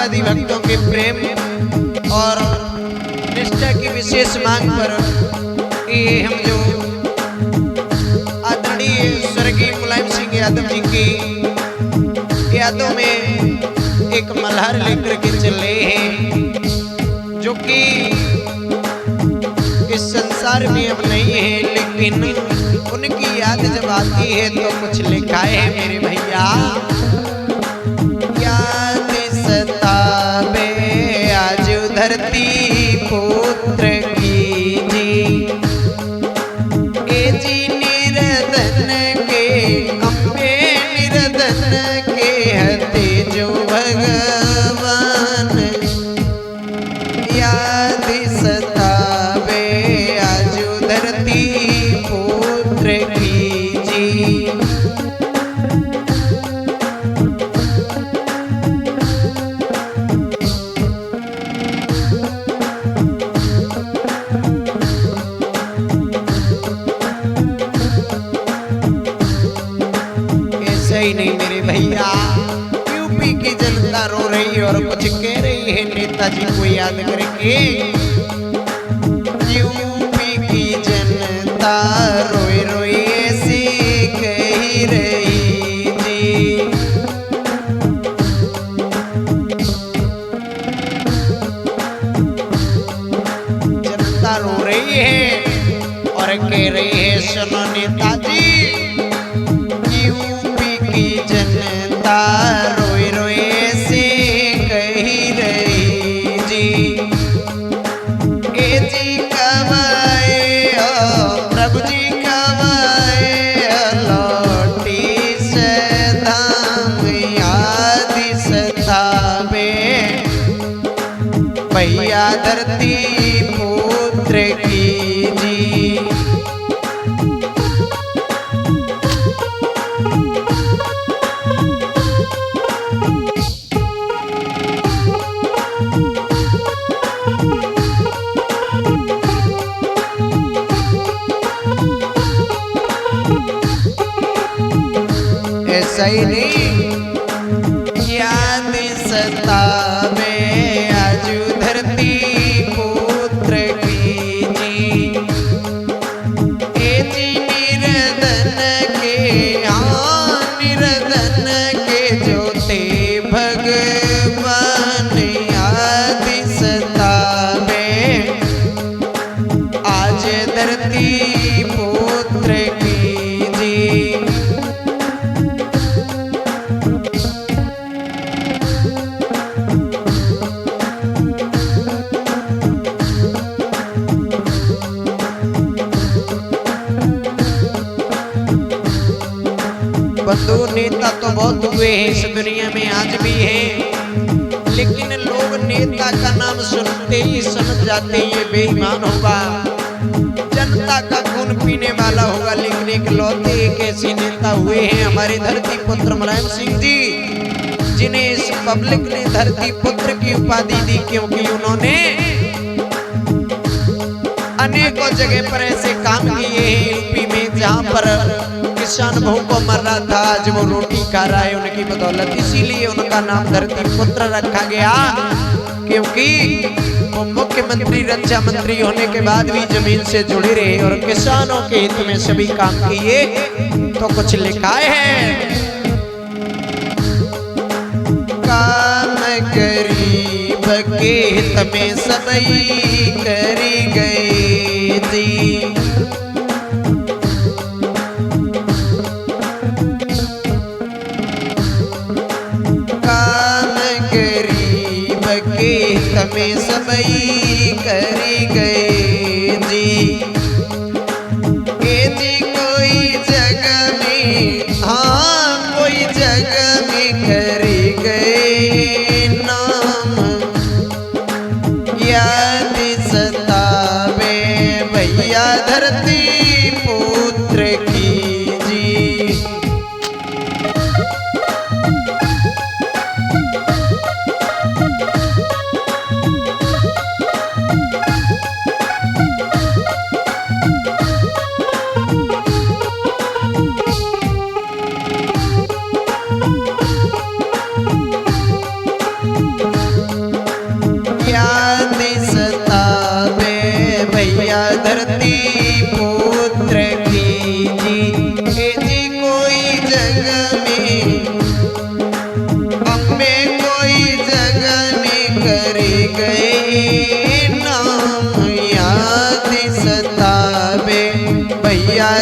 शिवादि भक्तों के प्रेम और निष्ठा की विशेष मांग पर ये हम जो आदरणीय स्वर्गीय मुलायम सिंह यादव जी की यादों में एक मल्हार लेकर के चल रहे हैं, जो कि इस संसार में अब नहीं है, लेकिन उनकी याद जब आती है तो कुछ लिखा है मेरे भैया। याद सतावे आज धरती पुत्र की जी, ए जी निरधन के अम्बे निरधन के हते जो भगवान। याद सतावे आज धरती पुत्र की जी। ही नहीं मेरे भैया, यूपी की जनता रो रही है और कुछ कह रही है नेताजी को याद करके। यूपी की जनता रोई रोई ऐसी कह रही जी। जनता रो रही है और कह रही है सुनो नेताजी, जनता रोई रोई ऐसे कही रही जी। ए जी कब आए प्रभु जी कब आए लौटी सदाम। याद सतावे भैया धरती पुत्र की जी। ऐसा ही नहीं, याद सतावे आज धरती पुत्र की जी। ए जी निरधन के हाँ निरधन के जोते भगवान। याद सतावे आज धरती पुत्र की जी। बंधु नेता तो बहुत हुए हैं इस दुनिया में, आज भी हैं, लेकिन लोग नेता का नाम सुनते ही समझ जाते हैं ये बेईमान होगा, जनता का खून पीने वाला होगा। लेकिन एक लौटे एक ऐसे नेता हुए हैं हमारे धरती पुत्र मुलायम सिंह जी, जिन्हें इस पब्लिक ने धरती पुत्र की उपाधि दी, क्योंकि उन्होंने अनेकों जगह पर ऐसे काम किए हैं यूपी में, जहां पर किसान भूखों मर रहा था, आज वो रोटी खा रहा है उनकी बदौलत। इसीलिए उनका नाम धरती पुत्र रखा गया, क्योंकि वो मुख्यमंत्री रक्षा मंत्री होने के बाद भी जमीन से जुड़े रहे और किसानों के हित में सभी काम किए। तो कुछ लिखा है, काम गरीब के हित में सबई करी गए जी। में सबई करी गए जी। ए जी कोई जगह में हाँ कोई जगह में करी गए नाम। याद सतावे भैया धरती पुत्र की जी।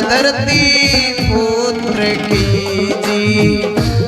धरती पुत्र की जी